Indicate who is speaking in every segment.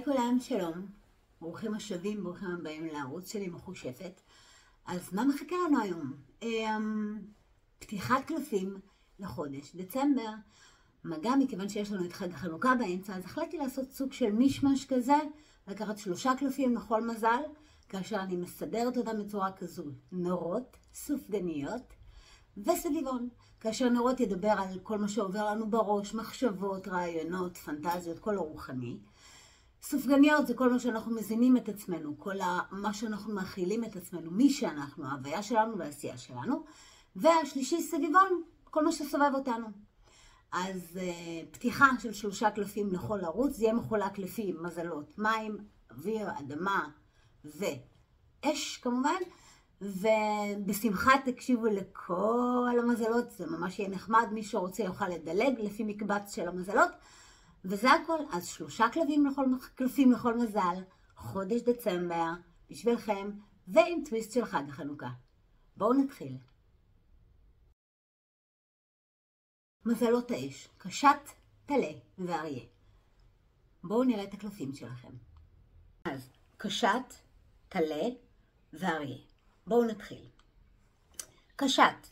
Speaker 1: כולם, שלום, ברוכים השבים, ברוכים הבאים לערוץ שלי מחושפת. אז מה מחכה לנו היום? פתיחת קלפים לחודש דצמבר. גם מכיוון שיש לנו את חג החנוכה באמצע, אז החלטתי לעשות סוג של מישמש כזה, לקחת 3 קלפים לכל מזל, כאשר אני מסדרת אותם בצורה כזו: נרות, סופגניות וסביבון. כאשר נרות ידבר על כל מה שעובר לנו בראש, מחשבות, רעיונות, פנטזיות, כל הרוחני. סופגניות זה כל מה שאנחנו מזינים את עצמנו, כל מה שאנחנו מאכילים את עצמנו, מי שאנחנו, ההוויה שלנו והעשייה שלנו. והשלישי סביבון, כל מה שסובב אותנו. אז פתיחה של 3 קלפים לכל ערוץ, זה יהיה מחולק לפי מזלות מים, אוויר, אדמה ואש כמובן. ובשמחה תקשיבו לכל המזלות, זה ממש יהיה נחמד, מי שרוצה יוכל לדלג לפי מקבץ של המזלות. וזה הכל. אז 3 קלפים לכל מזל, חודש דצמבר, בשבילכם, ועם טוויסט של חג החנוכה. בואו נתחיל. מזלות האש, קשת, טלה ואריה. בואו נראה את הקלפים שלכם. אז קשת, טלה ואריה. בואו נתחיל. קשת,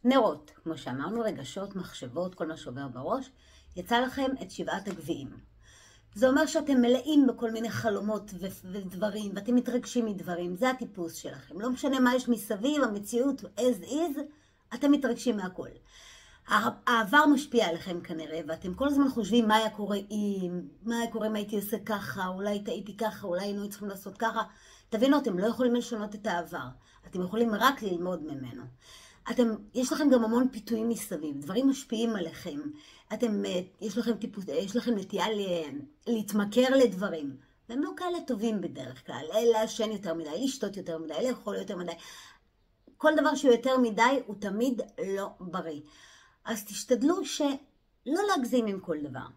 Speaker 1: נרות, כמו שאמרנו, רגשות, מחשבות, כל מה שעובר בראש. יצא לכם את 7 הגביעים. זה אומר שאתם מלאים בכל מיני חלומות ודברים, ואתם מתרגשים מדברים. זה הטיפוס שלכם. לא משנה מה יש מסביב, המציאות as is, אתם מתרגשים מהכל. העבר משפיע עליכם כנראה, ואתם כל הזמן חושבים מה היה קורה אם הייתי עושה ככה, אולי טעיתי ככה, אולי היינו צריכים לעשות ככה. תבינו, אתם לא יכולים לשנות את העבר. אתם יכולים רק ללמוד ממנו. יש לכם גם המון פיתויים מסביב, דברים משפיעים עליכם. יש לכם נטייה להתמכר לדברים. והם לא כאלה טובים בדרך כלל. לעשן יותר מדי, לשתות יותר מדי, לאכול יותר מדי. כל דבר שהוא יותר מדי הוא תמיד לא בריא. אז תשתדלו שלא להגזים עם כל דבר.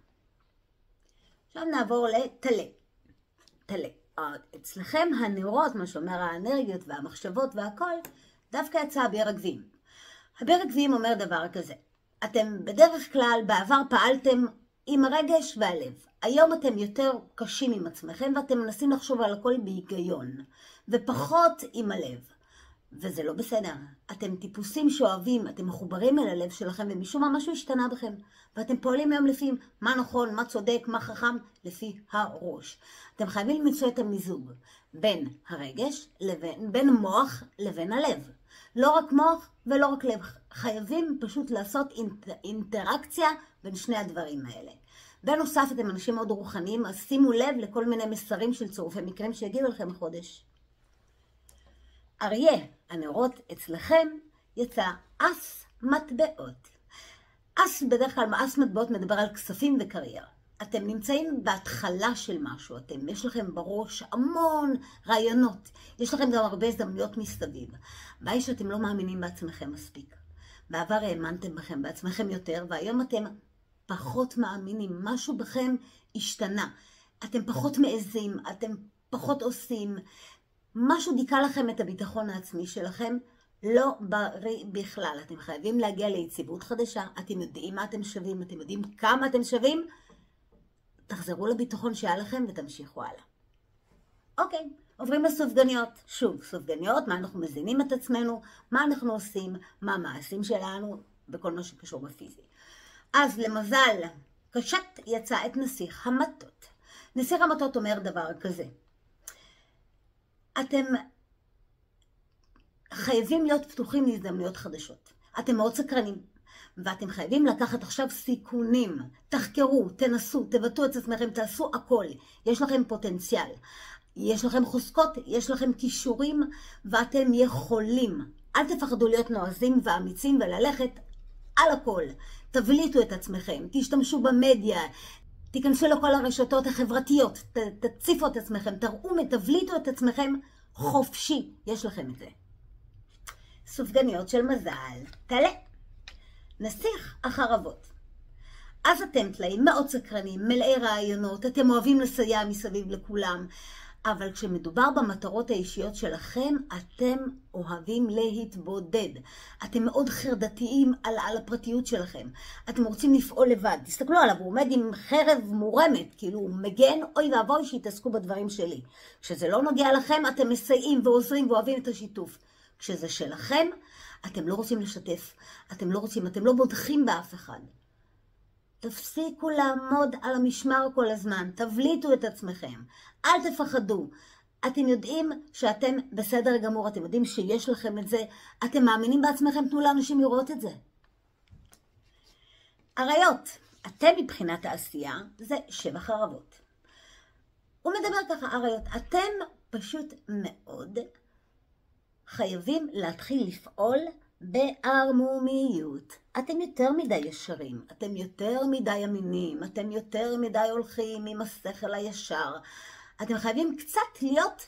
Speaker 1: עכשיו נעבור לטלה. טלה. אצלכם הנרות, מה שאומר האנרגיות והמחשבות והכל, דווקא יצא אביר הגביעים. אביר הגביעים אומר דבר כזה: אתם בדרך כלל בעבר פעלתם עם הרגש והלב. היום אתם יותר קשים עם עצמכם ואתם מנסים לחשוב על הכל בהיגיון, ופחות עם הלב. וזה לא בסדר. אתם טיפוסים שאוהבים, אתם מחוברים אל הלב שלכם, ומשום מה משהו השתנה בכם. ואתם פועלים היום לפי מה נכון, מה צודק, מה חכם, לפי הראש. אתם חייבים למצוא את המיזוג בין הרגש, בין המוח לבין הלב. לא רק מוח ולא רק לב. חייבים פשוט לעשות אינטראקציה בין שני הדברים האלה. בנוסף, אתם אנשים מאוד רוחניים, אז שימו לב לכל מיני מסרים של צירופי מקרים שיגיעו לכם החודש. אריה, הנרות אצלכם יצא אס מטבעות. בדרך כלל אס מטבעות מדבר על כספים וקריירה. אתם נמצאים בהתחלה של משהו, יש לכם בראש המון רעיונות, יש לכם גם הרבה הזדמנויות מסביב. הבעיה שאתם לא מאמינים בעצמכם מספיק. בעבר האמנתם בכם בעצמכם יותר, והיום אתם פחות מאמינים, משהו בכם השתנה. אתם פחות מעזים, אתם פחות עושים, משהו דיכא לכם את הביטחון העצמי שלכם, לא בריא בכלל. אתם חייבים להגיע ליציבות חדשה, אתם יודעים מה אתם שווים, אתם יודעים כמה אתם שווים, תחזרו לביטחון שהיה לכם ותמשיכו הלאה. אוקיי, עוברים לסופגניות. שוב, סופגניות, מה אנחנו מזינים את עצמנו, מה אנחנו עושים, מה המעשים שלנו, וכל מה שקשור בפיזי. אז למזל, קשת יצא את נסיך המטות. נסיך המטות אומר דבר כזה: אתם חייבים להיות פתוחים להזדמנויות חדשות. אתם מאוד סקרנים, ואתם חייבים לקחת עכשיו סיכונים. תחקרו, תנסו, תבטאו את עצמכם, תעשו הכל. יש לכם פוטנציאל, יש לכם חוזקות, יש לכם כישורים, ואתם יכולים. אל תפחדו להיות נועזים ואמיצים וללכת על הכל. תבליטו את עצמכם, תשתמשו במדיה, תיכנסו לכל הרשתות החברתיות, תציפו את עצמכם, תבליטו את עצמכם חופשי. יש לכם את זה. סופגניות של מזל, טלה. נסיך החרבות. אז אתם טלאים מאוד סקרנים, מלאי רעיונות, אתם אוהבים לסייע מסביב לכולם. אבל כשמדובר במטרות האישיות שלכם, אתם אוהבים להתבודד. אתם מאוד חרדתיים על הפרטיות שלכם. אתם רוצים לפעול לבד. תסתכלו עליו, הוא עומד עם חרב מורמת, כאילו הוא מגן, אוי ואבוי שיתעסקו בדברים שלי. כשזה לא נוגע לכם, אתם מסייעים ועוזרים ואוהבים את השיתוף. כשזה שלכם, אתם לא רוצים לשתף. אתם לא בודחים באף אחד. תפסיקו לעמוד על המשמר כל הזמן, תבליטו את עצמכם, אל תפחדו. אתם יודעים שאתם בסדר גמור, אתם יודעים שיש לכם את זה, אתם מאמינים בעצמכם, תנו לאנשים לראות את זה. עריות, אתם מבחינת העשייה, זה 7 חרבות. הוא מדבר ככה, עריות, אתם פשוט מאוד חייבים להתחיל לפעול בערמומיות. אתם יותר מדי ישרים, אתם יותר מדי אמינים, אתם יותר מדי הולכים עם השכל הישר. אתם חייבים קצת להיות,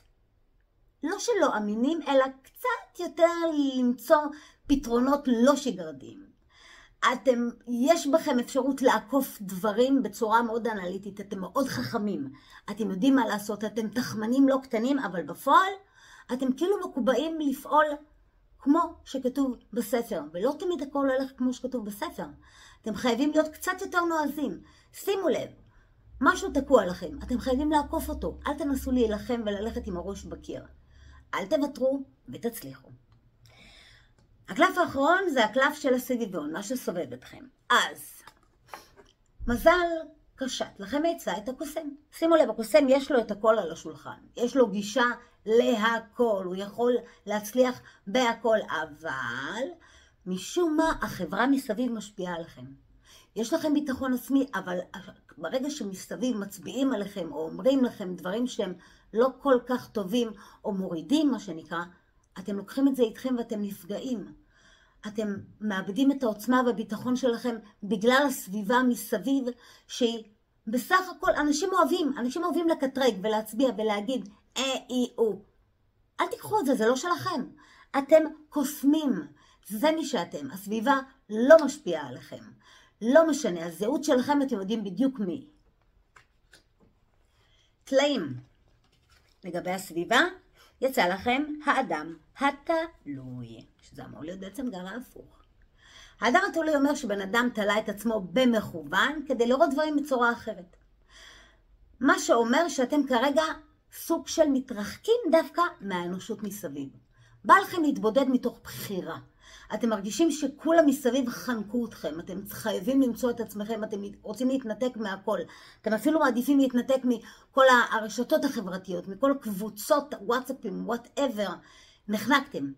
Speaker 1: לא שלא אמינים, אלא קצת יותר למצוא פתרונות לא שגרתיים. יש בכם אפשרות לעקוף דברים בצורה מאוד אנליטית, אתם מאוד חכמים, אתם יודעים מה לעשות, אתם תחמנים לא קטנים, אבל בפועל אתם כאילו מקובעים לפעול כמו שכתוב בספר, ולא תמיד הכל הולך כמו שכתוב בספר. אתם חייבים להיות קצת יותר נועזים. שימו לב, משהו תקוע לכם, אתם חייבים לעקוף אותו. אל תנסו להילחם וללכת עם הראש בקיר. אל תוותרו ותצליחו. הקלף האחרון זה הקלף של הסביבון, מה שסובב אתכם. אז, מזל קשת לכם עצה את הקוסם. שימו לב, הקוסם יש לו את הכל על השולחן. יש לו גישה להכל, הוא יכול להצליח בהכל, אבל משום מה החברה מסביב משפיעה עליכם. יש לכם ביטחון עצמי, אבל ברגע שמסביב מצביעים עליכם או אומרים לכם דברים שהם לא כל כך טובים או מורידים מה שנקרא, אתם לוקחים את זה איתכם ואתם נפגעים. אתם מאבדים את העוצמה והביטחון שלכם בגלל הסביבה מסביב שהיא בסך הכל, אנשים אוהבים לקטרג ולהצביע ולהגיד אל תיקחו את זה, זה לא שלכם. אתם קוסמים, זה מי שאתם. הסביבה לא משפיעה עליכם. לא משנה, הזהות שלכם אתם יודעים בדיוק מי. טלאים. לגבי הסביבה, יצא לכם האדם התלוי, שזה אמור להיות בעצם גם ההפוך. האדם התלוי אומר שבן אדם תלה את עצמו במכוון כדי לראות דברים בצורה אחרת. מה שאומר שאתם כרגע סוג של מתרחקים דווקא מהאנושות מסביב. בא לכם להתבודד מתוך בחירה. אתם מרגישים שכולם מסביב חנקו אתכם, אתם חייבים למצוא את עצמכם, אתם רוצים להתנתק מהכל. אתם אפילו מעדיפים להתנתק מכל הרשתות החברתיות, מכל קבוצות וואטסאפים, whatever. נחנקתם.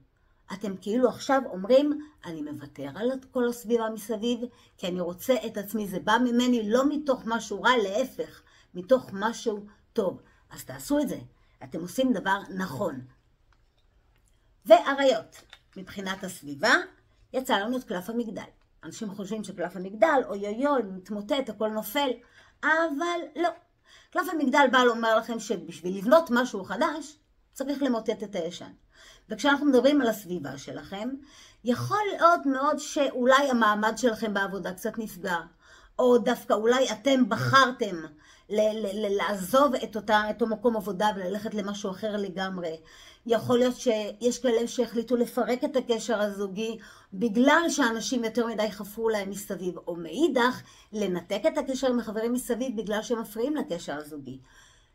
Speaker 1: אתם כאילו עכשיו אומרים, אני מוותר על כל הסביבה מסביב, כי אני רוצה את עצמי, זה בא ממני לא מתוך משהו רע, להפך, מתוך משהו טוב. אז תעשו את זה, אתם עושים דבר נכון. ועריות, מבחינת הסביבה, יצא לנו את קלף המגדל. אנשים חושבים שקלף המגדל, אוי אוי אוי, מתמוטט, הכל נופל, אבל לא. קלף המגדל בא לומר לכם שבשביל לבנות משהו חדש, צריך למוטט את הישן. וכשאנחנו מדברים על הסביבה שלכם, יכול להיות מאוד שאולי המעמד שלכם בעבודה קצת נפגע, או דווקא אולי אתם בחרתם לעזוב את אותו מקום עבודה וללכת למשהו אחר לגמרי. יכול להיות שיש כאלה שהחליטו לפרק את הקשר הזוגי בגלל שאנשים יותר מדי חפרו להם מסביב, או מאידך לנתק את הקשר עם החברים מסביב בגלל שהם מפריעים לקשר הזוגי.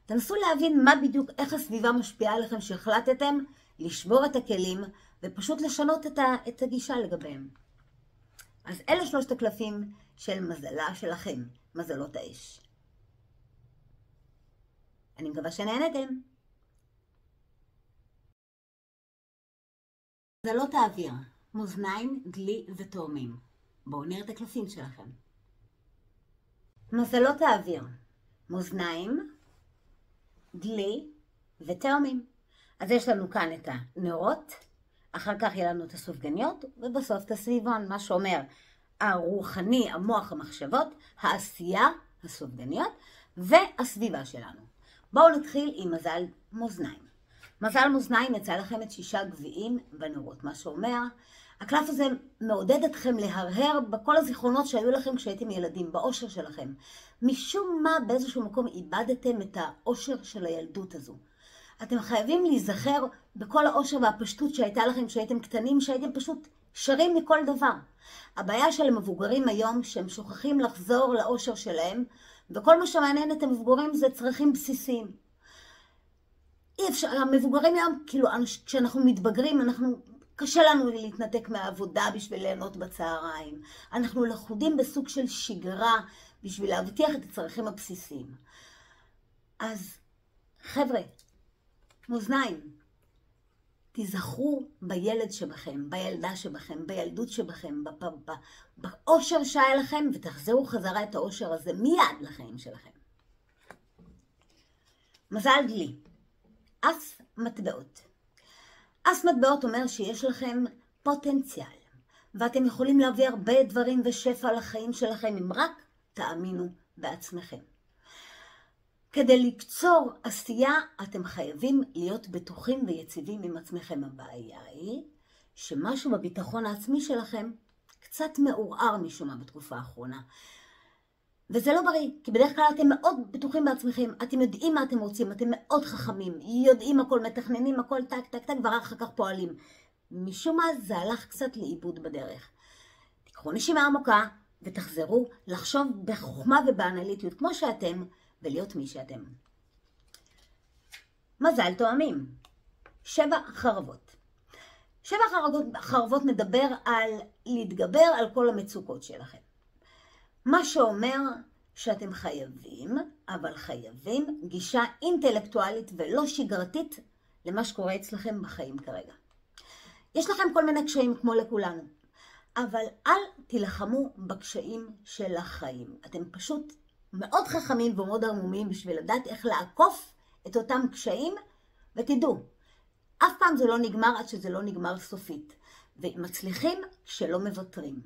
Speaker 1: תנסו להבין מה בדיוק, איך הסביבה משפיעה עליכם שהחלטתם לשבור את הכלים ופשוט לשנות את הגישה לגביהם. אז אלה 3 הקלפים של מזלה שלכם, מזלות האש. אני מקווה שנהנתם. מזלות האוויר, מאזניים, דלי ותאומים. בואו נראה את הקלפים שלכם. מזלות האוויר, מאזניים, דלי ותאומים. אז יש לנו כאן את הנרות, אחר כך יהיה לנו את הסופגניות, ובסוף את הסביבון, מה שאומר הרוחני, המוח, המחשבות, העשייה, הסופגניות, והסביבה שלנו. בואו נתחיל עם מזל מאזניים. מזל מאזניים יצא לכם את 6 גביעים בנרות, מה שאומר, הקלף הזה מעודד אתכם להרהר בכל הזיכרונות שהיו לכם כשהייתם ילדים, באושר שלכם. משום מה באיזשהו מקום איבדתם את האושר של הילדות הזו. אתם חייבים להיזכר בכל האושר והפשטות שהייתה לכם כשהייתם קטנים, שהייתם פשוט שרים מכל דבר. הבעיה של המבוגרים היום, שהם שוכחים לחזור לאושר שלהם, וכל מה שמעניין את המבוגרים זה צרכים בסיסיים. אי אפשר, המבוגרים היום, כאילו, כשאנחנו מתבגרים, קשה לנו להתנתק מהעבודה בשביל ליהנות בצהריים. אנחנו לכודים בסוג של שגרה בשביל להבטיח את הצרכים הבסיסיים. אז חבר'ה, מאזניים, תיזכרו בילד שבכם, בילדה שבכם, בילדות שבכם, באושר שהיה לכם, ותחזרו חזרה את האושר הזה מיד לחיים שלכם. מזל דלי, אס מטבעות. אס מטבעות אומר שיש לכם פוטנציאל, ואתם יכולים להביא הרבה דברים ושפע לחיים שלכם, אם רק תאמינו בעצמכם. כדי לקצור עשייה, אתם חייבים להיות בטוחים ויציבים עם עצמכם. הבעיה היא שמשהו בביטחון העצמי שלכם קצת מעורער משום מה בתקופה האחרונה. וזה לא בריא, כי בדרך כלל אתם מאוד בטוחים בעצמכם, אתם יודעים מה אתם רוצים, אתם מאוד חכמים, יודעים הכל, מתכננים הכל, טק, טק, טק, ורק אחר כך פועלים. משום מה זה הלך קצת לאיבוד בדרך. תיקחו נשימה עמוקה ותחזרו לחשוב בחוכמה ובאנליטיות כמו שאתם, ולהיות מי שאתם. מזל תואמים. 7 חרבות. 7 חרבות מדבר על להתגבר על כל המצוקות שלכם. מה שאומר שאתם חייבים, אבל חייבים גישה אינטלקטואלית ולא שגרתית למה שקורה אצלכם בחיים כרגע. יש לכם כל מיני קשיים כמו לכולנו, אבל אל תילחמו בקשיים של החיים. אתם פשוט מאוד חכמים ומאוד ערמומיים בשביל לדעת איך לעקוף את אותם קשיים, ותדעו, אף פעם זה לא נגמר עד שזה לא נגמר סופית, ומצליחים שלא מוותרים.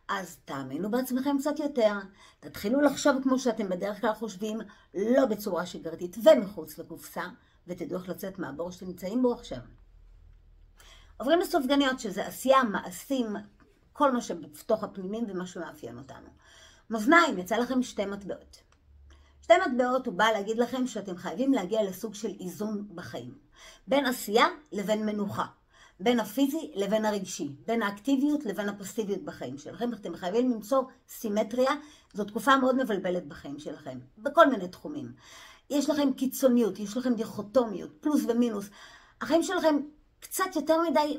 Speaker 1: אז תאמינו בעצמכם קצת יותר, תתחילו לחשוב כמו שאתם בדרך כלל חושבים, לא בצורה שגרתית ומחוץ לקופסה, ותדעו איך לצאת מהבור שאתם נמצאים בו עכשיו. עוברים לסופגניות, שזה עשייה, מעשים, כל מה שבתוך הפנימים ומה שמאפיין אותנו. מאזניים, יצא לכם 2 מטבעות. 2 מטבעות הוא בא להגיד לכם שאתם חייבים להגיע לסוג של איזון בחיים. בין עשייה לבין מנוחה. בין הפיזי לבין הרגשי. בין האקטיביות לבין הפסיביות בחיים שלכם. אתם חייבים למצוא סימטריה. זו תקופה מאוד מבלבלת בחיים שלכם. בכל מיני תחומים. יש לכם קיצוניות, יש לכם דיכוטומיות, פלוס ומינוס. החיים שלכם קצת יותר מדי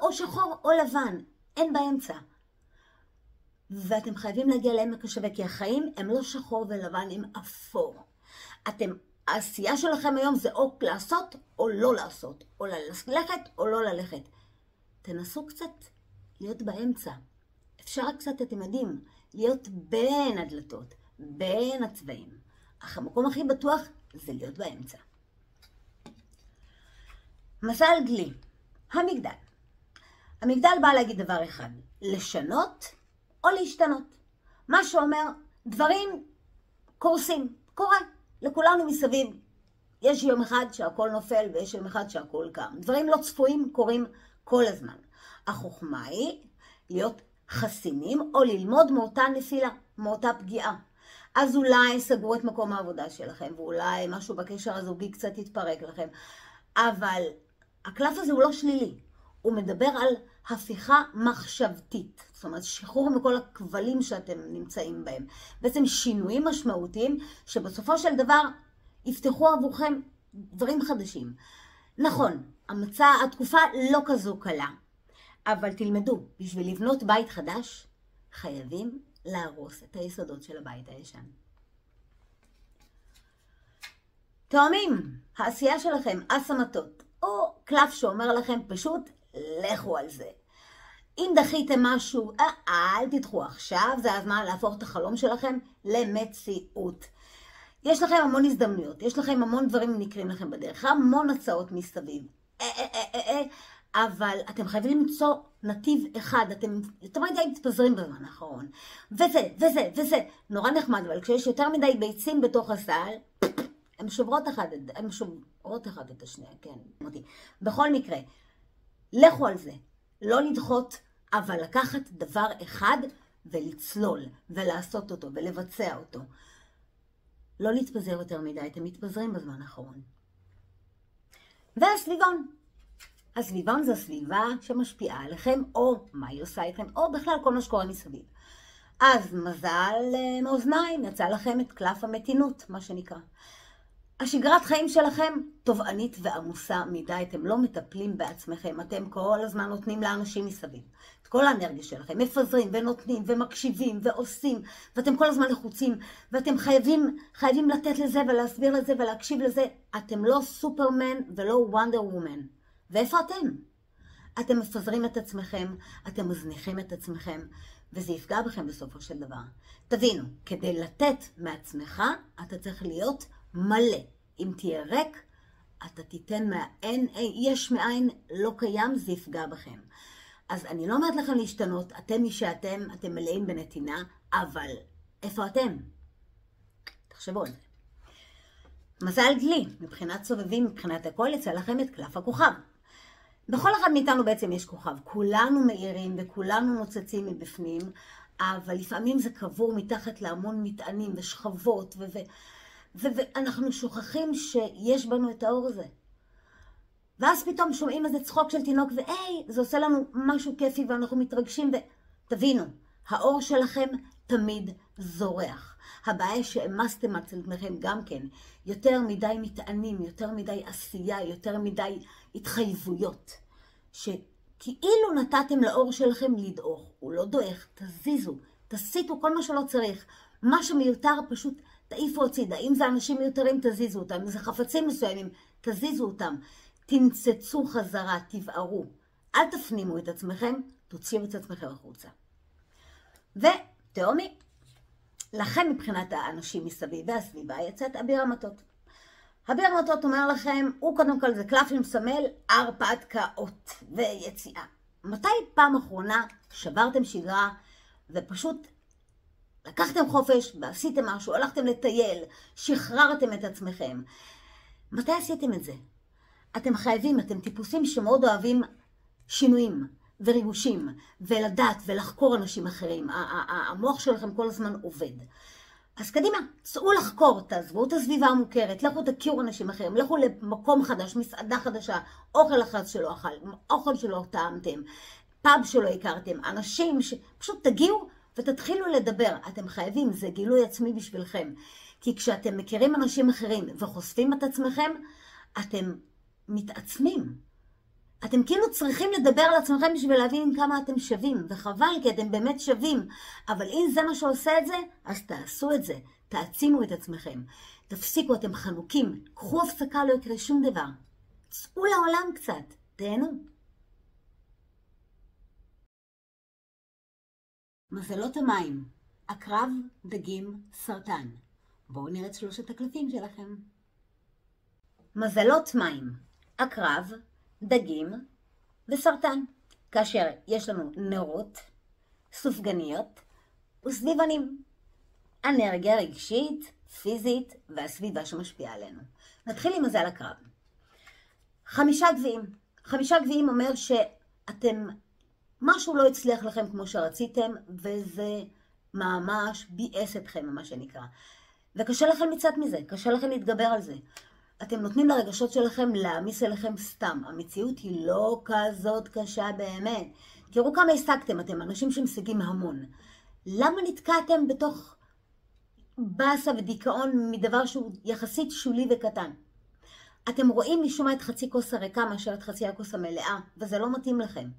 Speaker 1: או שחור או לבן. אין באמצע. ואתם חייבים להגיע לעמק השווה, כי החיים הם לא שחור ולבן, הם אפור. העשייה שלכם היום זה או לעשות או לא לעשות, או ללכת או לא ללכת. תנסו קצת להיות באמצע. אפשר קצת, אתם יודעים, להיות בין הדלתות, בין הצבעים. אך המקום הכי בטוח זה להיות באמצע. מזל דלי, המגדל. המגדל בא להגיד דבר אחד, לשנות או להשתנות. מה שאומר, דברים קורסים, קורה. לכולנו מסביב. יש יום אחד שהכל נופל ויש יום אחד שהכל קם. דברים לא צפויים קורים כל הזמן. החוכמה היא להיות חסינים או ללמוד מאותה נפילה, מאותה פגיעה. אז אולי סגרו את מקום העבודה שלכם, ואולי משהו בקשר הזוגי קצת יתפרק לכם. אבל הקלף הזה הוא לא שלילי. הוא מדבר על הפיכה מחשבתית. זאת אומרת, שחרור מכל הכבלים שאתם נמצאים בהם. בעצם שינויים משמעותיים שבסופו של דבר יפתחו עבורכם דברים חדשים. נכון, התקופה לא כזו קלה. אבל תלמדו, בשביל לבנות בית חדש, חייבים להרוס את היסודות של הבית הישן. תואמים, העשייה שלכם, אסמתות, או קלף שאומר לכם פשוט, לכו על זה. אם דחיתם משהו, אל תדחו עכשיו, זה הזמן להפוך את החלום שלכם למציאות. יש לכם המון הזדמנויות, יש לכם המון דברים נקרים לכם בדרך, המון הצעות מסביב. אבל אתם חייבים למצוא נתיב אחד, אתם יותר מדי מתפזרים בזמן האחרון. וזה, נורא נחמד, אבל כשיש יותר מדי ביצים בתוך הסל, הן שוברות אחת את השנייה, כן. בכל מקרה, לכו על זה, לא לדחות, אבל לקחת דבר אחד ולצלול, ולעשות אותו, ולבצע אותו. לא להתפזר יותר מדי, אתם מתפזרים בזמן האחרון. והסביבון. הסביבון זו סביבה שמשפיעה עליכם, או מה היא עושה איתכם, או בכלל כל מה שקורה מסביב. אז מזל מאוזניים, יצא לכם את קלף המתינות, מה שנקרא. השגרת חיים שלכם תובענית ועמוסה מדי, אתם לא מטפלים בעצמכם, אתם כל הזמן נותנים לאנשים מסביב. את כל האנרגיה שלכם, מפזרים ונותנים ומקשיבים ועושים, ואתם כל הזמן לחוצים, ואתם חייבים לתת לזה ולהסביר לזה ולהקשיב לזה. אתם לא סופרמן ולא וונדר וומן. ואיפה אתם? אתם מפזרים את עצמכם, אתם מזניחים את עצמכם, וזה יפגע בכם בסופו של דבר. תבינו, כדי לתת מעצמך, אתה צריך להיות מלא. אם תהיה ריק, אתה תיתן מהאין, יש מאין לא קיים, זה יפגע בכם. אז אני לא אומרת לכם להשתנות, אתם מי שאתם, אתם מלאים בנתינה, אבל איפה אתם? תחשבו על זה. מזל דלי, מבחינת סובבים, מבחינת הכל, יצא לכם את קלף הכוכב. בכל אחד מאיתנו בעצם יש כוכב, כולנו מאירים וכולנו נוצצים מבפנים, אבל לפעמים זה קבור מתחת להמון מטענים ושכבות, ואנחנו שוכחים שיש בנו את האור הזה. ואז פתאום שומעים איזה צחוק של תינוק, והי, זה עושה לנו משהו כיפי ואנחנו מתרגשים, ותבינו, האור שלכם תמיד זורח. הבעיה שהמסתם על עצמכם גם כן, יותר מדי מטענים, יותר מדי עשייה, יותר מדי התחייבויות, שכאילו נתתם לאור שלכם לדעוך, הוא לא דועך, תזיזו, תסיטו כל מה שלא צריך, מה שמיותר פשוט תעיפו הצידה, אם זה אנשים מיותרים תזיזו אותם, אם זה חפצים מסוימים תזיזו אותם, תנצצו חזרה, תבערו, אל תפנימו את עצמכם, תוציאו את עצמכם החוצה. ותאומי, לכם מבחינת האנשים מסביב והסביבה יצאת אביר המטות. אביר המטות אומר לכם, הוא קודם כל זה קלף שמסמל הרפתקאות ויציאה. מתי פעם אחרונה שברתם שגרה ופשוט לקחתם חופש ועשיתם משהו, הלכתם לטייל, שחררתם את עצמכם? מתי עשיתם את זה? אתם חייבים, אתם טיפוסים שמאוד אוהבים שינויים וריגושים, ולדעת ולחקור אנשים אחרים. המוח שלכם כל הזמן עובד. אז קדימה, צאו לחקור, תעזבו את הסביבה המוכרת, לכו תכירו אנשים אחרים, לכו למקום חדש, מסעדה חדשה, אוכל אחד שלא אכל, אוכל שלא טעמתם, פאב שלא הכרתם, אנשים שפשוט תגיעו ותתחילו לדבר. אתם חייבים, זה גילוי עצמי בשבילכם. כי כשאתם מכירים אנשים אחרים וחושפים את עצמכם, אתם מתעצמים. אתם כאילו צריכים לדבר על עצמכם בשביל להבין כמה אתם שווים, וחבל כי אתם באמת שווים. אבל אם זה מה שעושה את זה, אז תעשו את זה. תעצימו את עצמכם. תפסיקו, אתם חנוקים. קחו הפסקה, לא יקרה שום דבר. צאו לעולם קצת. תהנו. מזלות המים. עקרב, דגים, סרטן. בואו נראה את שלושת הקלפים שלכם. מזלות מים. עקרב, דגים וסרטן, כאשר יש לנו נרות, סופגניות וסביבנים, אנרגיה רגשית, פיזית והסביבה שמשפיעה עלינו. נתחיל עם מזל הקרב. 5 גביעים. 5 גביעים אומר שאתם, משהו לא הצליח לכם כמו שרציתם, וזה ממש ביאס אתכם, מה שנקרא. וקשה לכם מצד מזה, קשה לכם להתגבר על זה. אתם נותנים לרגשות שלכם להעמיס אליכם סתם. המציאות היא לא כזאת קשה באמת. תראו כמה השגתם, אתם אנשים שמשיגים המון. למה נתקעתם בתוך באסה ודיכאון מדבר שהוא יחסית שולי וקטן? אתם רואים משום מה את חצי כוס הריקה מאשר את חצי הכוס המלאה, וזה לא מתאים לכם.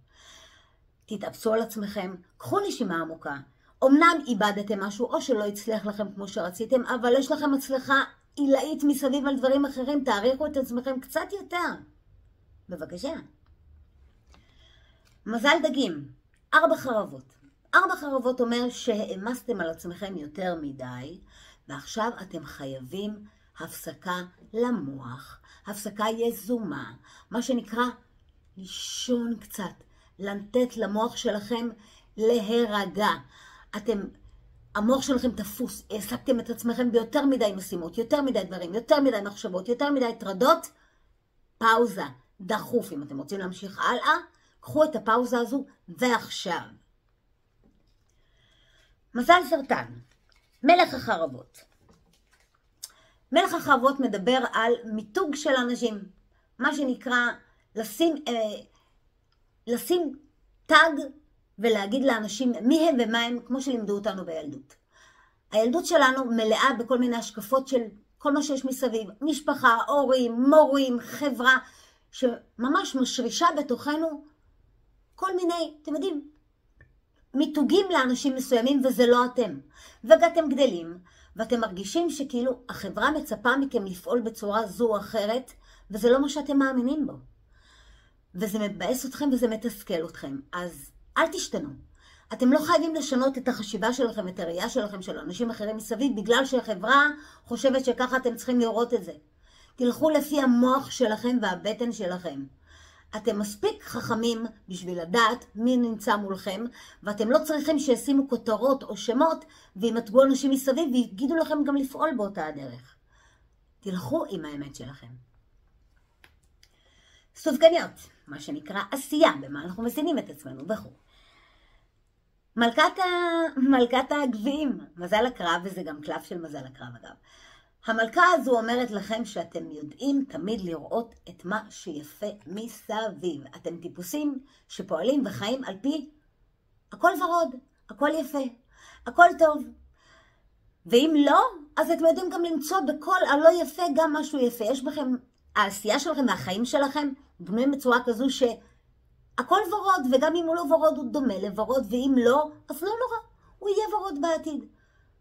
Speaker 1: תתאפסו על עצמכם, קחו נשימה עמוקה. אמנם איבדתם משהו או שלא הצליח לכם כמו שרציתם, אבל יש לכם הצלחה עילאית מסביב על דברים אחרים, תעריכו את עצמכם קצת יותר. בבקשה. מזל דגים. 4 חרבות. 4 חרבות אומר שהעמסתם על עצמכם יותר מדי, ועכשיו אתם חייבים הפסקה למוח, הפסקה יזומה, מה שנקרא לישון קצת, לתת למוח שלכם להירגע. המוח שלכם תפוס, העסקתם את עצמכם ביותר מדי משימות, יותר מדי דברים, יותר מדי מחשבות, יותר מדי טרדות. פאוזה, דחוף. אם אתם רוצים להמשיך הלאה, קחו את הפאוזה הזו ועכשיו. מזל סרטן. מלך החרבות. מלך החרבות מדבר על מיתוג של אנשים. מה שנקרא לשים טאג ולהגיד לאנשים מי הם ומה הם, כמו שלימדו אותנו בילדות. הילדות שלנו מלאה בכל מיני השקפות של כל מה שיש מסביב, משפחה, הורים, מורים, חברה, שממש משרישה בתוכנו כל מיני, אתם יודעים, מיתוגים לאנשים מסוימים, וזה לא אתם. ואתם גדלים, ואתם מרגישים שכאילו החברה מצפה מכם לפעול בצורה זו או אחרת, וזה לא מה שאתם מאמינים בו. וזה מבאס אתכם וזה מתסכל אתכם. אז אל תשתנו. אתם לא חייבים לשנות את החשיבה שלכם, את הראייה שלכם של אנשים אחרים מסביב, בגלל שהחברה חושבת שככה אתם צריכים לראות את זה. תלכו לפי המוח שלכם והבטן שלכם. אתם מספיק חכמים בשביל לדעת מי נמצא מולכם, ואתם לא צריכים שישימו כותרות או שמות, וימתגו אנשים מסביב ויגידו לכם גם לפעול באותה הדרך. תלכו עם האמת שלכם. סופגניות, מה עשייה, במה אנחנו מזינים את עצמנו וכו'. מלכת הגביעים, מזל הקרב, וזה גם קלף של מזל הקרב אגב. המלכה הזו אומרת לכם שאתם יודעים תמיד לראות את מה שיפה מסביב. אתם טיפוסים שפועלים וחיים על פי הכל ורוד, הכל יפה, הכל טוב. ואם לא, אז אתם יודעים גם למצוא בכל הלא יפה גם משהו יפה. יש בכם, העשייה שלכם והחיים שלכם בנויים בצורה כזו שהכל ורוד, וגם אם הוא לא ורוד הוא דומה לוורוד, ואם לא, אז לא נורא, הוא יהיה ורוד בעתיד.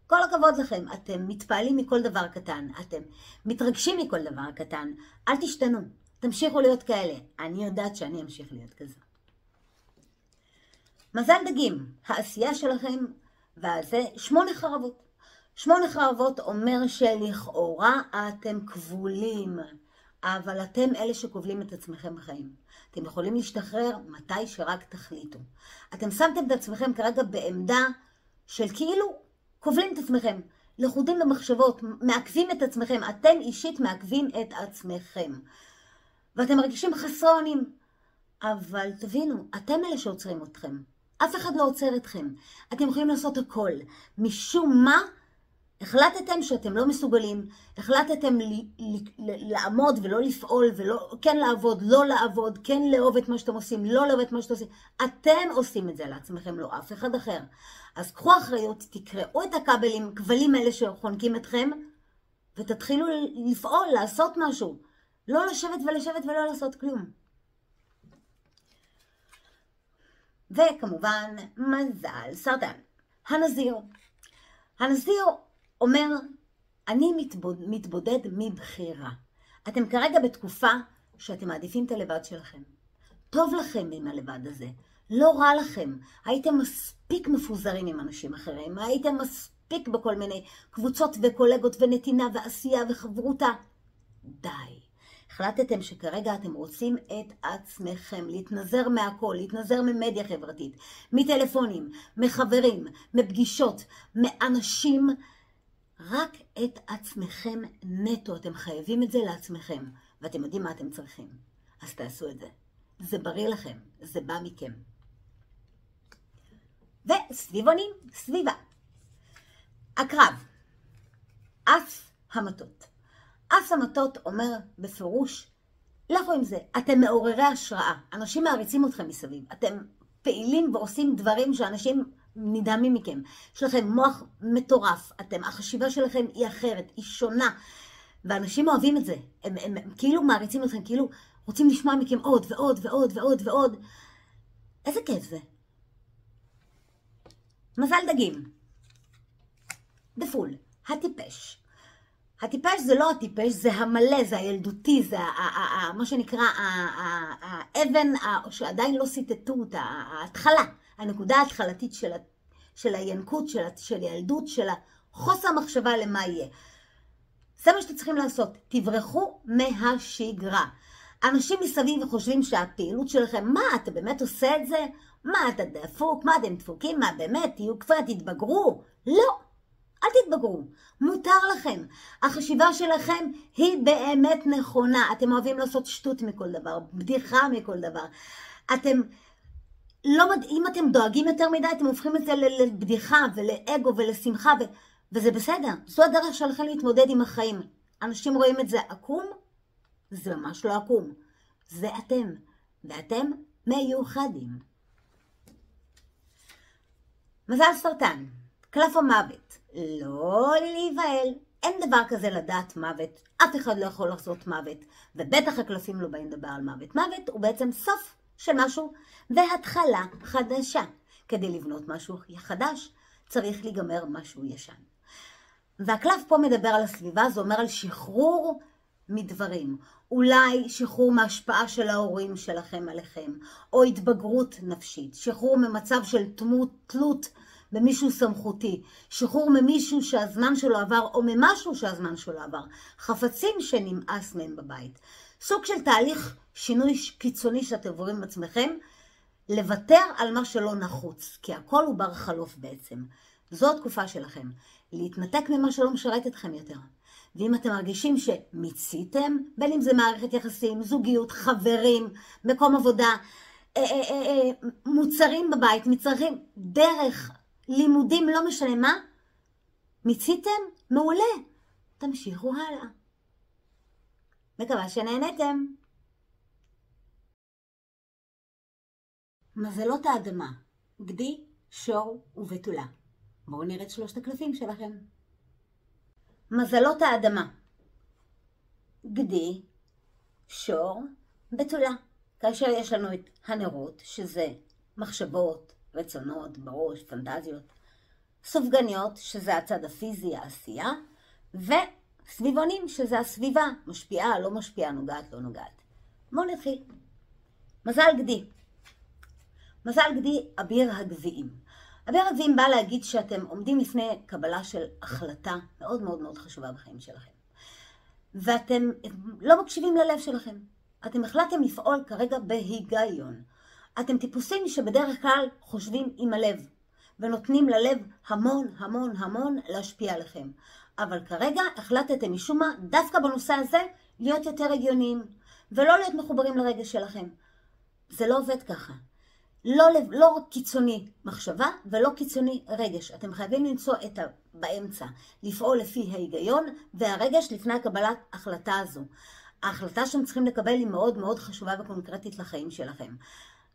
Speaker 1: כל הכבוד לכם, אתם מתפעלים מכל דבר קטן, אתם מתרגשים מכל דבר קטן, אל תשתנו, תמשיכו להיות כאלה. אני יודעת שאני אמשיך להיות כזה. מזל דגים, העשייה שלכם, וזה 8 חרבות. 8 חרבות אומר שלכאורה אתם כבולים, אבל אתם אלה שכובלים את עצמכם בחיים. אתם יכולים להשתחרר מתי שרק תחליטו. אתם שמתם את עצמכם כרגע בעמדה של כאילו, כובלים את עצמכם, לחודים במחשבות, מעכבים את עצמכם, אתם אישית מעכבים את עצמכם. ואתם מרגישים חסרי אונים. אבל תבינו, אתם אלה שעוצרים אתכם. אף אחד לא עוצר אתכם. אתם יכולים לעשות הכל. משום מה, החלטתם שאתם לא מסוגלים, החלטתם לעמוד ולא לפעול, כן לעבוד, לא לעבוד, כן לאהוב את מה שאתם עושים, לא לאהוב את מה שאתם עושים. אתם עושים את זה לעצמכם, לא אף אחד אחר. אז קחו אחריות, תקראו את הכבלים האלה שחונקים אתכם, ותתחילו לפעול, לעשות משהו. לא לשבת ולא לעשות כלום. וכמובן, מזל סרטן. הנזיר אומר, אני מתבודד מבחירה. אתם כרגע בתקופה שאתם מעדיפים את הלבד שלכם. טוב לכם עם הלבד הזה. לא רע לכם. הייתם מספיק מפוזרים עם אנשים אחרים. הייתם מספיק בכל מיני קבוצות וקולגות ונתינה ועשייה וחברותה. די. החלטתם שכרגע אתם רוצים את עצמכם, להתנזר מהכל, להתנזר ממדיה חברתית, מטלפונים, מחברים, מפגישות, מאנשים. רק את עצמכם נטו, אתם חייבים את זה לעצמכם, ואתם יודעים מה אתם צריכים. אז תעשו את זה. זה בריא לכם, זה בא מכם. וסביבונים, סביבה. הקרב, אס המטות. אס המטות אומר בפירוש, לכו עם זה, אתם מעוררי השראה. אנשים מעריצים אתכם מסביב. אתם פעילים ועושים דברים שאנשים נדהמים מכם. יש לכם מוח מטורף. החשיבה שלכם היא אחרת, היא שונה. ואנשים אוהבים את זה. הם כאילו מעריצים אתכם, כאילו רוצים לשמוע מכם עוד ועוד ועוד ועוד ועוד. איזה כיף זה. מזל דגים. דפול, הטיפש. הטיפש זה לא הטיפש, זה המלא, זה הילדותי, זה מה שנקרא האבן שעדיין לא סיטטו אותה, ההתחלה, הנקודה ההתחלתית של הינקות, של הילדות, של חוסר המחשבה למה יהיה. זה מה שאתם צריכים לעשות, תברחו מהשגרה. אנשים מסביב חושבים שהפעילות שלכם, מה, אתה באמת עושה את זה? מה, אתה דפוק? מה, אתם דפוקים? מה, באמת, תהיו כבר, תתבגרו? לא. אל תתבגרו, מותר לכם. החשיבה שלכם היא באמת נכונה. אתם אוהבים לעשות שטות מכל דבר, בדיחה מכל דבר. אם אתם דואגים יותר מדי, אתם הופכים את זה לבדיחה ולאגו ולשמחה, וזה בסדר. זו הדרך שלכם להתמודד עם החיים. אנשים רואים את זה עקום, זה ממש לא עקום. זה אתם, ואתם מיוחדים. מזל סרטן, קלף המוות, לא להיבהל, אין דבר כזה לדעת מוות, אף אחד לא יכול לעשות מוות, ובטח הקלפים לא באים לדבר על מוות. מוות הוא בעצם סוף של משהו והתחלה חדשה. כדי לבנות משהו חדש צריך להיגמר משהו ישן. והקלף פה מדבר על הסביבה, זה אומר על שחרור מדברים. אולי שחרור מההשפעה של ההורים שלכם עליכם, או התבגרות נפשית, שחרור ממצב של תלות במישהו סמכותי, שחרור ממישהו שהזמן שלו עבר, או ממשהו שהזמן שלו עבר, חפצים שנמאס מהם בבית. סוג של תהליך שינוי קיצוני שאתם עוברים עם עצמכם, לוותר על מה שלא נחוץ, כי הכל הוא בר חלוף בעצם. זו התקופה שלכם, להתנתק ממה שלא משרת אתכם יותר. ואם אתם מרגישים שמיציתם, בין אם זה מערכת יחסים, זוגיות, חברים, מקום עבודה, מוצרים בבית, מצרכים, דרך, לימודים, לא משנה מה, מיציתם? מעולה. תמשיכו הלאה. מקווה שנהנתם. מזלות האדמה, גדי, שור ובתולה. בואו נראה את שלושת הקלפים שלכם. מזלות האדמה, גדי, שור, בתולה. כאשר יש לנו את הנרות, שזה מחשבות, רצונות, בראש, פנטזיות. סופגניות, שזה הצד הפיזי, העשייה. וסביבונים, שזה הסביבה, משפיעה, לא משפיעה, נוגעת, לא נוגעת. בואו נתחיל. מזל גדי. מזל גדי, אביר הגביעים. אביר הגביעים בא להגיד שאתם עומדים לפני קבלה של החלטה מאוד מאוד מאוד חשובה בחיים שלכם. ואתם לא מקשיבים ללב שלכם. אתם החלטתם לפעול כרגע בהיגיון. אתם טיפוסים שבדרך כלל חושבים עם הלב, ונותנים ללב המון המון המון להשפיע עליכם. אבל כרגע החלטתם משום מה, דווקא בנושא הזה, להיות יותר הגיוניים, ולא להיות מחוברים לרגש שלכם. זה לא עובד ככה. לא קיצוני מחשבה ולא קיצוני רגש. אתם חייבים למצוא באמצע, לפעול לפי ההיגיון והרגש לפני הקבלת החלטה הזו. ההחלטה שאתם צריכים לקבל היא מאוד מאוד חשובה וקונקרטית לחיים שלכם.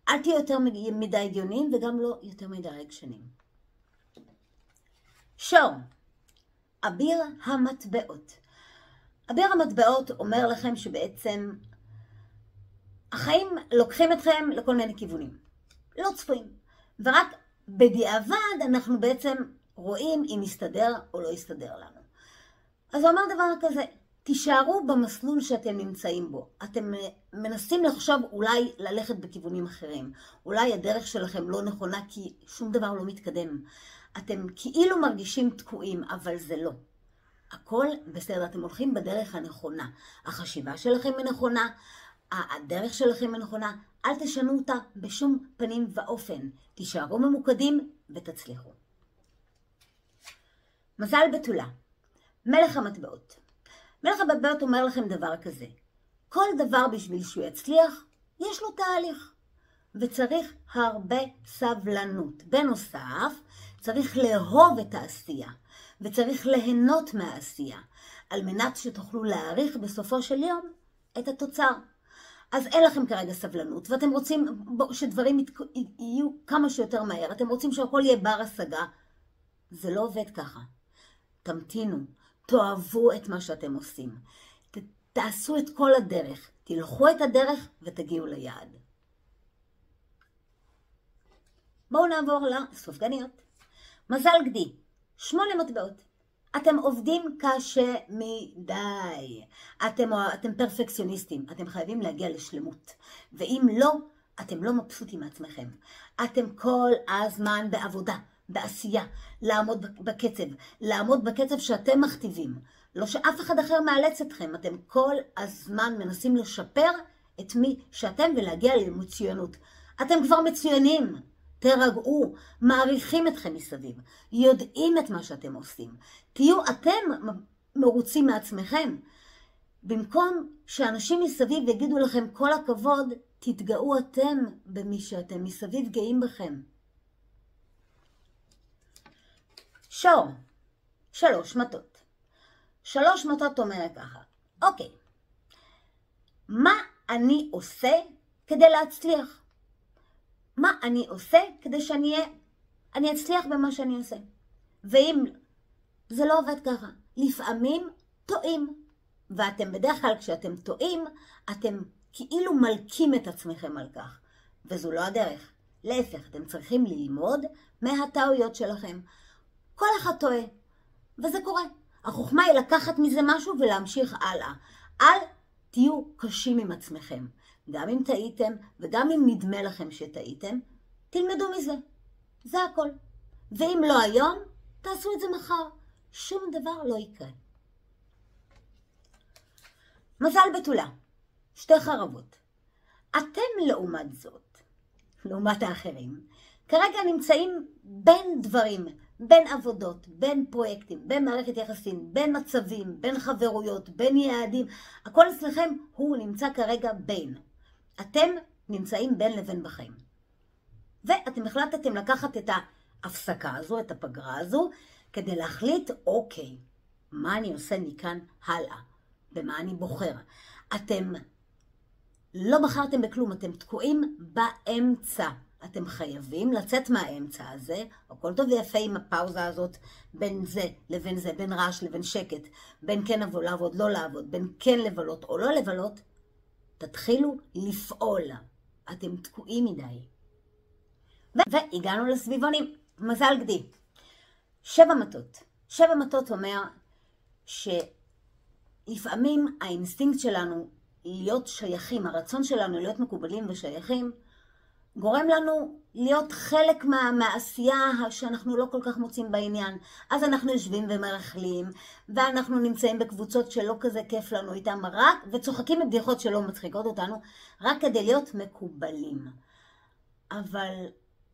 Speaker 1: אל תהיו יותר מדי הגיוניים וגם לא יותר מדי רגשנים. שור, אביר המטבעות. אביר המטבעות אומר לכם שבעצם החיים לוקחים אתכם לכל מיני כיוונים. לא צפויים. ורק בדיעבד אנחנו בעצם רואים אם יסתדר או לא יסתדר לנו. אז הוא אומר דבר כזה, תישארו במסלול שאתם נמצאים בו. אתם מנסים לחשוב אולי ללכת בכיוונים אחרים. אולי הדרך שלכם לא נכונה כי שום דבר לא מתקדם. אתם כאילו מרגישים תקועים, אבל זה לא. הכל בסדר, אתם הולכים בדרך הנכונה. החשיבה שלכם היא נכונה, הדרך שלכם היא נכונה. אל תשנו אותה בשום פנים ואופן. תישארו ממוקדים ותצליחו. מזל בתולה. מלך המטבעות. מלך המטבעות אומר לכם דבר כזה. כל דבר בשביל שהוא יצליח, יש לו תהליך. וצריך הרבה סבלנות. בנוסף, צריך לאהוב את העשייה. וצריך ליהנות מהעשייה. על מנת שתוכלו להעריך בסופו של יום את התוצר. אז אין לכם כרגע סבלנות, ואתם רוצים שדברים יהיו כמה שיותר מהר. אתם רוצים שהכל יהיה בר השגה. זה לא עובד ככה. תמתינו, תאהבו את מה שאתם עושים. תעשו את כל הדרך. תלכו את הדרך ותגיעו ליעד. בואו נעבור לסופגניות. מזל גדי, 8 מטבעות. אתם עובדים קשה מדי. אתם פרפקציוניסטים. אתם חייבים להגיע לשלמות. ואם לא, אתם לא מבסוטים מעצמכם. אתם כל הזמן בעבודה, בעשייה, לעמוד בקצב שאתם מכתיבים. לא שאף אחד אחר מאלץ אתכם. אתם כל הזמן מנסים לשפר את מי שאתם ולהגיע למצוינות. אתם כבר מצוינים. תרגעו, מעריכים אתכם מסביב, יודעים את מה שאתם עושים. תהיו אתם מרוצים מעצמכם. במקום שאנשים מסביב יגידו לכם כל הכבוד, תתגאו אתם במי שאתם, מסביב גאים בכם. שור, 3 מטות. 3 מטות אומר ככה, אוקיי, מה אני עושה כדי להצליח? מה אני עושה כדי אני אצליח במה שאני עושה? ואם זה לא עובד ככה, לפעמים טועים. ואתם בדרך כלל כשאתם טועים, אתם כאילו מלקים את עצמכם על כך. וזו לא הדרך. להפך, אתם צריכים ללמוד מהטעויות שלכם. כל אחד טועה, וזה קורה. החוכמה היא לקחת מזה משהו ולהמשיך הלאה. אל תהיו קשים עם עצמכם. גם אם טעיתם, וגם אם נדמה לכם שטעיתם, תלמדו מזה. זה הכל. ואם לא היום, תעשו את זה מחר. שום דבר לא יקרה. מזל בתולה. 2 חרבות. אתם לעומת זאת, לעומת האחרים, כרגע נמצאים בין דברים, בין עבודות, בין פרויקטים, בין מערכת יחסים, בין מצבים, בין חברויות, בין יעדים. הכל אצלכם הוא נמצא כרגע בין. אתם נמצאים בין לבין בחיים. ואתם החלטתם לקחת את ההפסקה הזו, את הפגרה הזו, כדי להחליט, אוקיי, מה אני עושה מכאן הלאה? במה אני בוחר? אתם לא בחרתם בכלום, אתם תקועים באמצע. אתם חייבים לצאת מהאמצע הזה, הכל טוב ויפה עם הפאוזה הזאת, בין זה לבין זה, בין רעש לבין שקט, בין כן לעבוד, לא לעבוד, בין כן לבלות או לא לבלות, תתחילו לפעול. אתם תקועים מדי. והגענו לסביבונים. מזל גדי. 7 מטות. 7 מטות אומר שלפעמים האינסטינקט שלנו להיות שייכים, הרצון שלנו להיות מקובלים ושייכים, גורם לנו להיות חלק מהעשייה שאנחנו לא כל כך מוצאים בעניין. אז אנחנו יושבים ומרכלים, ואנחנו נמצאים בקבוצות שלא כזה כיף לנו איתם, רק וצוחקים בבדיחות שלא מצחיקות אותנו, רק כדי להיות מקובלים. אבל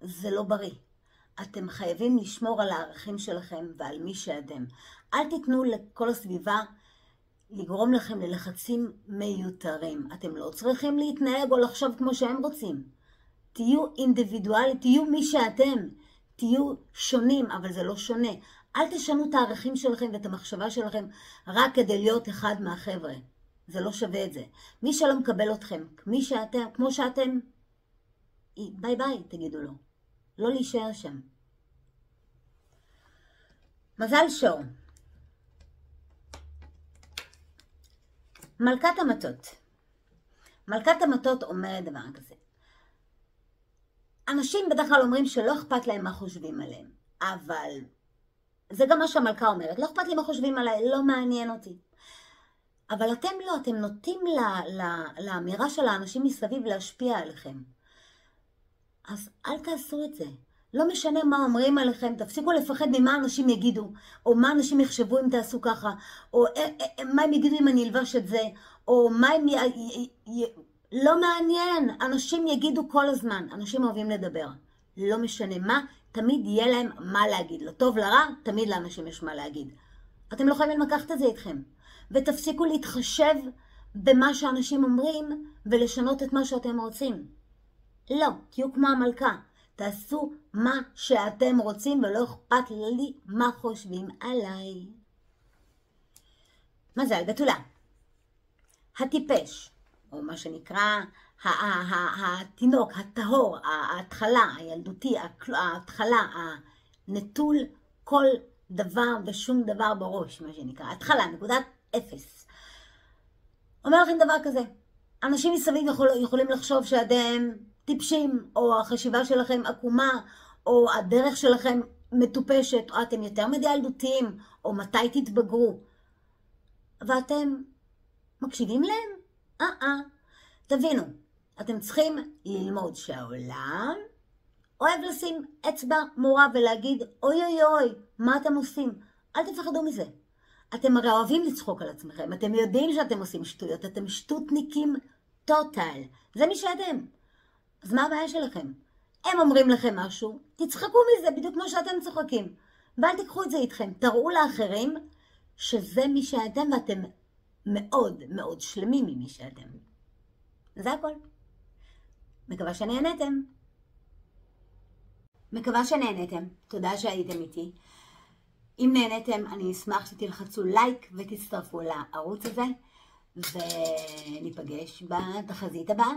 Speaker 1: זה לא בריא. אתם חייבים לשמור על הערכים שלכם ועל מי שאתם. אל תיתנו לכל הסביבה לגרום לכם ללחצים מיותרים. אתם לא צריכים להתנהג או לחשוב כמו שהם רוצים. תהיו אינדיבידואלי, תהיו מי שאתם. תהיו שונים, אבל זה לא שונה. אל תשנו את הערכים שלכם ואת המחשבה שלכם רק כדי להיות אחד מהחבר'ה. זה לא שווה את זה. מי שלא מקבל אתכם, מי שאתם, כמו שאתם, ביי ביי, תגידו לו. לא להישאר שם. מזל שור. מלכת המטות. מלכת המטות אומרת דבר כזה. אנשים בדרך כלל אומרים שלא אכפת להם מה חושבים עליהם. אבל זה גם מה שהמלכה אומרת. לא אכפת לי מה חושבים עליי, לא מעניין אותי. אבל אתם לא, אתם נוטים לאמירה של האנשים מסביב להשפיע עליכם. אז אל תעשו את זה. לא משנה מה אומרים עליכם, תפסיקו לפחד ממה אנשים יגידו, או מה אנשים יחשבו אם תעשו ככה, או מה הם יגידו אם אני אלבש את זה, או מה הם לא מעניין, אנשים יגידו כל הזמן, אנשים אוהבים לדבר. לא משנה מה, תמיד יהיה להם מה להגיד. לטוב, לרע, תמיד לאנשים יש מה להגיד. אתם לא חייבים לקחת את זה איתכם. ותפסיקו להתחשב במה שאנשים אומרים, ולשנות את מה שאתם רוצים. לא, תהיו כמו המלכה. תעשו מה שאתם רוצים, ולא אכפת לי מה חושבים עליי. מזל בתולה. הטיפש, או מה שנקרא התינוק, הטהור, ההתחלה, הילדותי, ההתחלה, הנטול כל דבר ושום דבר בראש, מה שנקרא. התחלה, נקודת 0. אומר לכם דבר כזה. אנשים מסביב יכולים לחשוב שאתם טיפשים, או החשיבה שלכם עקומה, או הדרך שלכם מטופשת, או אתם יותר מדי ילדותיים, או מתי תתבגרו. ואתם מקשיבים להם? תבינו, אתם צריכים ללמוד שהעולם אוהב לשים אצבע מורה ולהגיד, אוי אוי אוי, מה אתם עושים? אל תפחדו מזה. אתם הרי אוהבים לצחוק על עצמכם, אתם יודעים שאתם עושים שטויות, אתם שטותניקים טוטל. זה מי שאתם. אז מה הבעיה שלכם? הם אומרים לכם משהו, תצחקו מזה בדיוק כמו שאתם צוחקים. ואל תיקחו את זה איתכם, תראו לאחרים שזה מי שאתם ואתם מאוד מאוד שלמים ממי שאתם. זה הכל. מקווה שנהנתם. תודה שהייתם איתי. אם נהנתם, אני אשמח שתלחצו לייק ותצטרפו לערוץ הזה. וניפגש בתחזית הבאה.